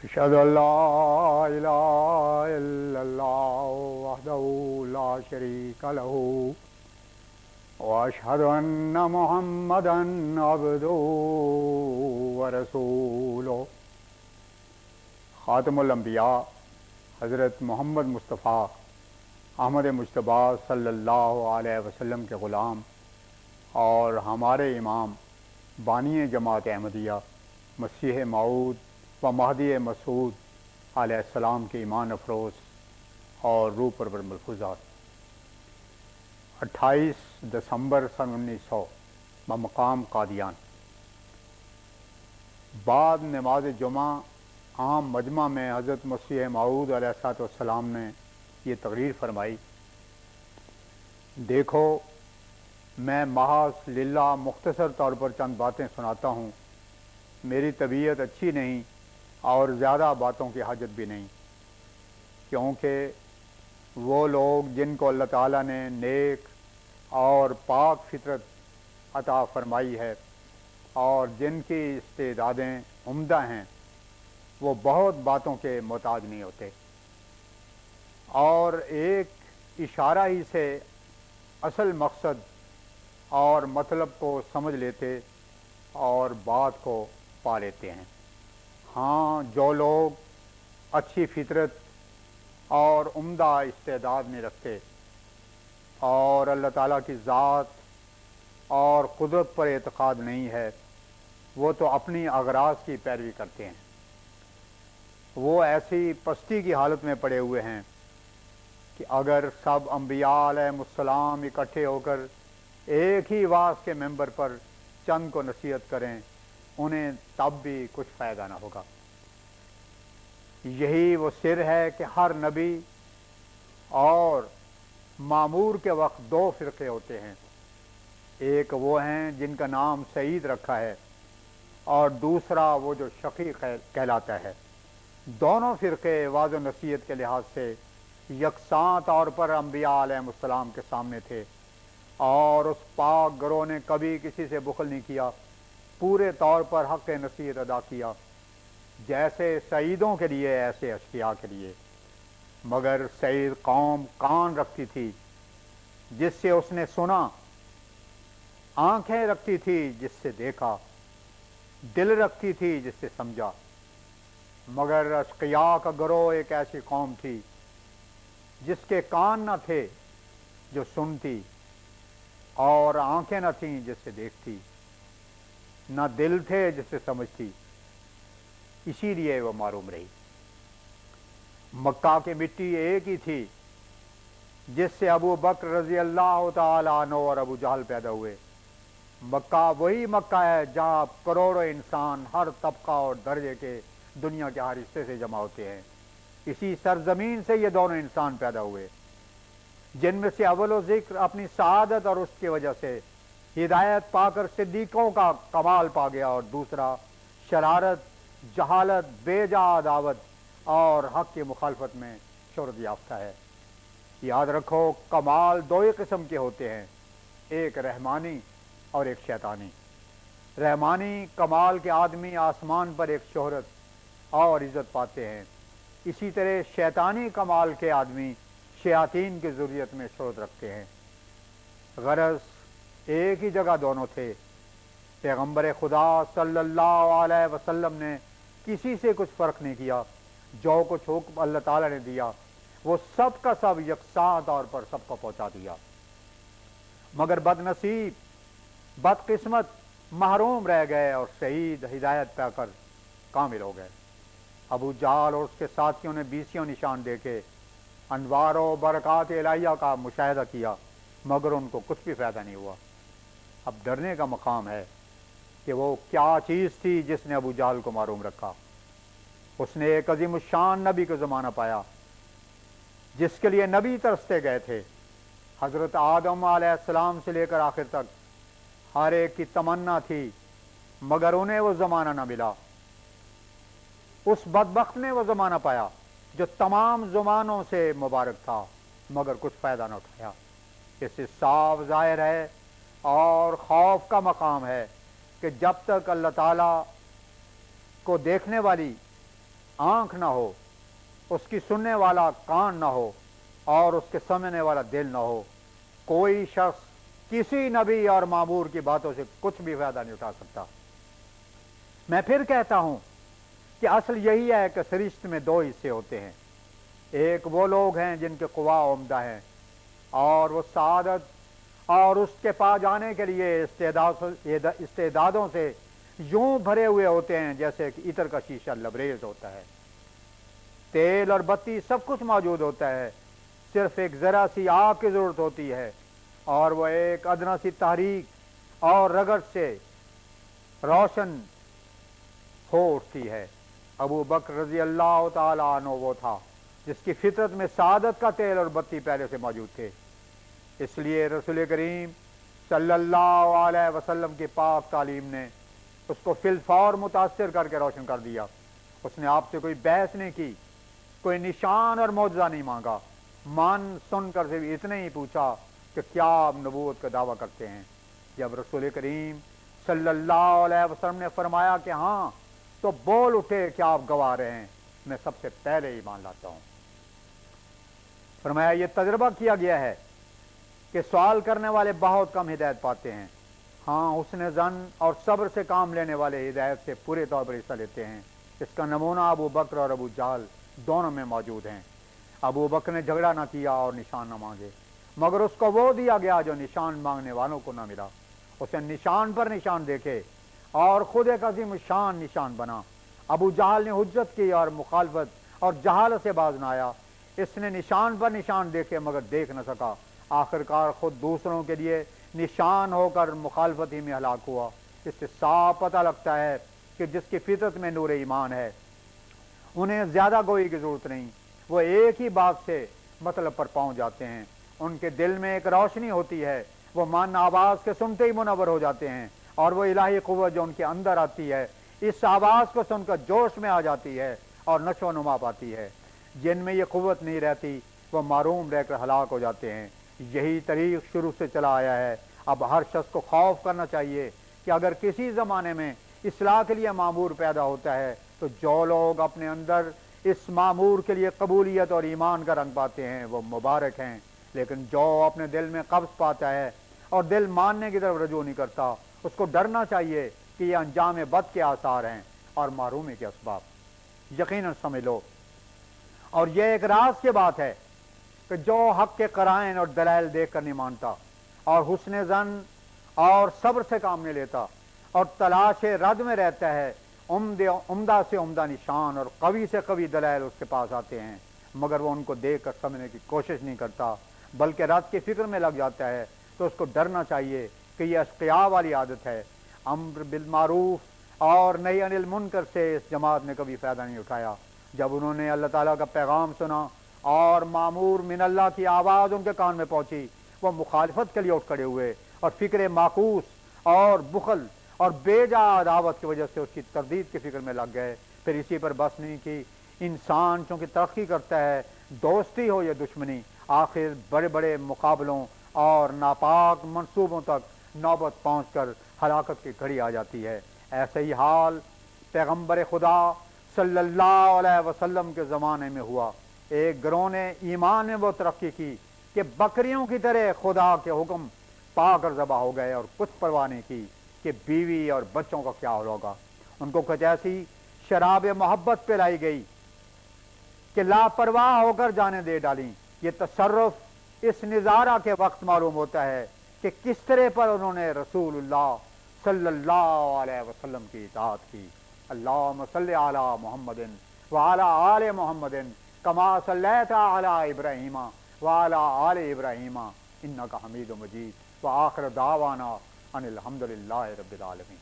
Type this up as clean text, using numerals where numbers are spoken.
أشهد أن لا إله إلا الله وحده لا شريك له وأشهد أن محمدا عبده ورسوله خاتم الانبیاء حضرت محمد مصطفیٰ احمد مجتبیٰ صلی اللہ علیہ وسلم کے غلام اور ہمارے امام بانی جماعت احمدیہ مسیح موعود و مہدی مسعود علیہ السلام کے ایمان افروز اور روح پرور ملفوظات 28 دسمبر سن 1900 بمقام قادیان بعد نماز جمعہ عام مجمع میں حضرت مسیح موعود علیہ السلام نے یہ تقریر فرمائی، دیکھو میں محض للہ مختصر طور پر چند باتیں سناتا ہوں، میری طبیعت اچھی نہیں اور زیادہ باتوں کی حاجت بھی نہیں، کیونکہ وہ لوگ جن کو اللہ تعالیٰ نے نیک اور پاک فطرت عطا فرمائی ہے اور جن کی استعدادیں عمدہ ہیں، وہ بہت باتوں کے محتاج نہیں ہوتے اور ایک اشارہ ہی سے اصل مقصد اور مطلب کو سمجھ لیتے اور بات کو پا لیتے ہیں۔ ہاں، جو لوگ اچھی فطرت اور عمدہ استعداد نہیں رکھتے اور اللہ تعالیٰ کی ذات اور قدرت پر اعتقاد نہیں ہے، وہ تو اپنی اغراض کی پیروی کرتے ہیں، وہ ایسی پستی کی حالت میں پڑے ہوئے ہیں کہ اگر سب انبیاء علیہ السلام اکٹھے ہو کر ایک ہی واعظ کے ممبر پر چند کو نصیحت کریں، انہیں تب بھی کچھ فائدہ نہ ہوگا۔ یہی وہ سر ہے کہ ہر نبی اور مامور کے وقت دو فرقے ہوتے ہیں، ایک وہ ہیں جن کا نام سعید رکھا ہے اور دوسرا وہ جو شقی کہلاتا ہے۔ دونوں فرقے واعظ و نصیحت کے لحاظ سے یکساں طور پر انبیاء علیہ السلام کے سامنے تھے اور اس پاک گروہ نے کبھی کسی سے بخل نہیں کیا، پورے طور پر حق نصیحت ادا کیا، جیسے سعیدوں کے لیے ایسے اشقیاء کے لیے۔ مگر سعید قوم کان رکھتی تھی جس سے اس نے سنا، آنکھیں رکھتی تھی جس سے دیکھا، دل رکھتی تھی جس سے سمجھا۔ مگر اشقیاء کا گروہ ایک ایسی قوم تھی جس کے کان نہ تھے جو سنتی، اور آنکھیں نہ تھیں جس سے دیکھتی، نہ دل تھے جس سے سمجھتی، اسی لیے وہ معروم رہی۔ مکہ کی مٹی ایک ہی تھی جس سے ابو بکر رضی اللہ تعالیٰ عنہ اور ابو جہل پیدا ہوئے۔ مکہ وہی مکہ ہے جہاں کروڑوں انسان ہر طبقہ اور درجے کے دنیا کے ہر حصے سے جمع ہوتے ہیں۔ اسی سرزمین سے یہ دونوں انسان پیدا ہوئے، جن میں سے اول و ذکر اپنی سعادت اور اس کی وجہ سے ہدایت پا کر صدیقوں کا کمال پا گیا، اور دوسرا شرارت، جہالت، بے جا عداوت اور حق کی مخالفت میں شہرت یافتہ ہے۔ یاد رکھو، کمال دو ہی قسم کے ہوتے ہیں، ایک رحمانی اور ایک شیطانی۔ رحمانی کمال کے آدمی آسمان پر ایک شہرت اور عزت پاتے ہیں، اسی طرح شیطانی کمال کے آدمی شیاطین کی ذریت میں شہرت رکھتے ہیں۔ غرض ایک ہی جگہ دونوں تھے۔ پیغمبر خدا صلی اللہ علیہ وسلم نے کسی سے کچھ فرق نہیں کیا، جو کچھ حکم اللہ تعالیٰ نے دیا وہ سب کا سب یکساں طور پر سب کو پہنچا دیا۔ مگر بد نصیب، بد قسمت محروم رہ گئے اور شہید ہدایت پا کر کامل ہو گئے۔ ابو جہل اور اس کے ساتھیوں نے بیسیوں نشان دیکھے، انوار و برکات الہیہ کا مشاہدہ کیا، مگر ان کو کچھ بھی فائدہ نہیں ہوا۔ اب ڈرنے کا مقام ہے کہ وہ کیا چیز تھی جس نے ابو جہل کو معروم رکھا۔ اس نے ایک عظیم الشان نبی کو زمانہ پایا جس کے لیے نبی ترستے گئے تھے۔ حضرت آدم علیہ السلام سے لے کر آخر تک ہر ایک کی تمنا تھی، مگر انہیں وہ زمانہ نہ ملا۔ اس بدبخت نے وہ زمانہ پایا جو تمام زمانوں سے مبارک تھا، مگر کچھ فائدہ نہ اٹھایا۔ اس سے صاف ظاہر ہے اور خوف کا مقام ہے کہ جب تک اللہ تعالیٰ کو دیکھنے والی आंख ना हो, उसकी सुनने वाला कान ना हो और उसके समझने वाला दिल ना हो, कोई शख्स किसी नबी और मामूर की बातों से कुछ भी फायदा नहीं उठा सकता। मैं फिर कहता हूं कि असल यही है कि सरिश्त में दो हिस्से होते हैं। एक वो लोग हैं जिनके क़ुवा उम्दा हैं और वो सादत और उसके पास जाने के लिए इस्तेदादों से यूं भरे हुए होते हैं जैसे कि इत्र का शीशा लबरेज होता है। तेल और बत्ती सब कुछ मौजूद होता है, सिर्फ एक ज़रा सी आग की ज़रूरत होती है और वह एक अदना सी तहरीक और रगड़ से रोशन हो उठती है। अबू बकर रज़ी अल्लाह ताला अन्हु वो था जिसकी फितरत में सादत का तेल और बत्ती पहले से मौजूद थे। इसलिए रसूल करीम सल्लल्लाहु अलैहि वसल्लम की पाक तालीम ने उसको फिलफौर मुतासिर करके रोशन कर दिया। उसने आपसे कोई बहस नहीं की, कोई निशान और मौजज़ा नहीं मांगा, मान सुनकर से भी इतने ही पूछा कि क्या आप नबूवत का दावा करते हैं। जब रसूल करीम सल्लल्लाहु अलैहि वसल्लम ने फरमाया कि हाँ, तो बोल उठे कि आप गवा रहे हैं, मैं सबसे पहले ईमान लाता हूँ। फरमाया ये तजुर्बा किया गया है कि सवाल करने वाले बहुत कम हिदायत पाते हैं, हाँ हुस्न ज़न और सब्र से काम लेने वाले हिदायत से पूरे तौर पर हिस्सा लेते हैं। इसका नमूना अबू बकर और अबू जहल दोनों में मौजूद हैं। अबू बकर ने झगड़ा ना किया और निशान ना मांगे, मगर उसको वो दिया गया जो निशान मांगने वालों को ना मिला। उसे निशान पर निशान देखे और खुद एक अजीम शान निशान बना। अबू जहल ने हुज्जत की और मुखालफत और जहालत से बाज न आया। इसने निशान पर निशान देखे मगर देख न सका, आखिरकार खुद दूसरों के लिए निशान होकर मुखालफत ही में हलाक हुआ। इससे साफ पता लगता है कि जिसकी फितरत में नूर ईमान है उन्हें ज़्यादा गोई की ज़रूरत नहीं, वो एक ही बात से मतलब पर पहुँच जाते हैं। उनके दिल में एक रोशनी होती है, वो मन आवाज़ के सुनते ही मुनव्वर हो जाते हैं और वो इलाही क़ुव्वत जो उनके अंदर आती है इस आवाज़ को सुनकर जोश में आ जाती है और नशो नुमा पाती है। जिनमें ये क़ुव्वत नहीं रहती वो मारूम रहकर हलाक हो जाते हैं। यही तरीक़ शुरू से चला आया है। अब हर शख्स को खौफ करना चाहिए कि अगर किसी ज़माने में इस्लाह के लिए मामूर पैदा होता है तो जो लोग अपने अंदर इस मामूर के लिए कबूलियत और ईमान का रंग पाते हैं वो मुबारक हैं, लेकिन जो अपने दिल में कब्ज़ पाता है और दिल मानने की तरफ रजू नहीं करता उसको डरना चाहिए कि ये अंजाम बद के आसार हैं और मारूमी के असबाब। यकीनन समझ लो, और यह एक राज की बात है कि जो हक के कराइन और दलाइल देख कर नहीं मानता और हुस्न ज़न और सब्र से काम नहीं लेता और तलाश रद में रहता है, उम्दा से उम्दा निशान और कवी से कवी दलाइल उसके पास आते हैं मगर वो उनको देख कर समझने की कोशिश नहीं करता बल्कि रद की फिक्र में लग जाता है, तो उसको डरना चाहिए कि यह अश्किया वाली आदत है। अम्र बिल मारूफ और नही अनिल मुनकर से इस जमात ने कभी फ़ायदा नहीं उठाया। जब उन्होंने अल्लाह ताला का पैगाम सुना और मामूर मिन अल्लाह की आवाज़ उनके कान में पहुँची, वो मुखालफत के लिए उठ खड़े हुए और फ़िक्र माकूस और बुखल और बेजा दावत की वजह से उसकी तरदीद की फ़िक्र में लग गए। फिर इसी पर बस नहीं की, इंसान चूँकि तरक्की करता है, दोस्ती हो या दुश्मनी, आखिर बड़े बड़े मुकाबलों और नापाक मंसूबों तक नौबत पहुँच कर हलाकत की घड़ी आ जाती है। ऐसे ही हाल पैगम्बर खुदा सल्लल्लाहु अलैहि वसल्लम के ज़माने में हुआ। एक गिरोह ने ईमान में वो तरक्की की कि बकरियों की तरह खुदा के हुक्म पाकर ज़बा हो गए और कुछ परवाह नहीं की कि बीवी और बच्चों का क्या होगा। उनको कुछ ऐसी शराब मोहब्बत पिलाई गई कि लापरवाह होकर जाने दे डाली। ये तसर्रुफ इस निज़ारा के वक्त मालूम होता है कि किस तरह पर उन्होंने रसूलुल्लाह सल्लल्लाहु अलैहि वसल्लम की इताअत की। अल्लाहुम्मा सल्लि अला मुहम्मदिन व अला आले मुहम्मदिन कमा सल्लैता अला इब्राहीमा व अला आले इब्राहीमा इन्नका हमीदुम मजीद व आखिर दावाना अनिल हम्दुलिल्लाहि रब्बिल आलमीन।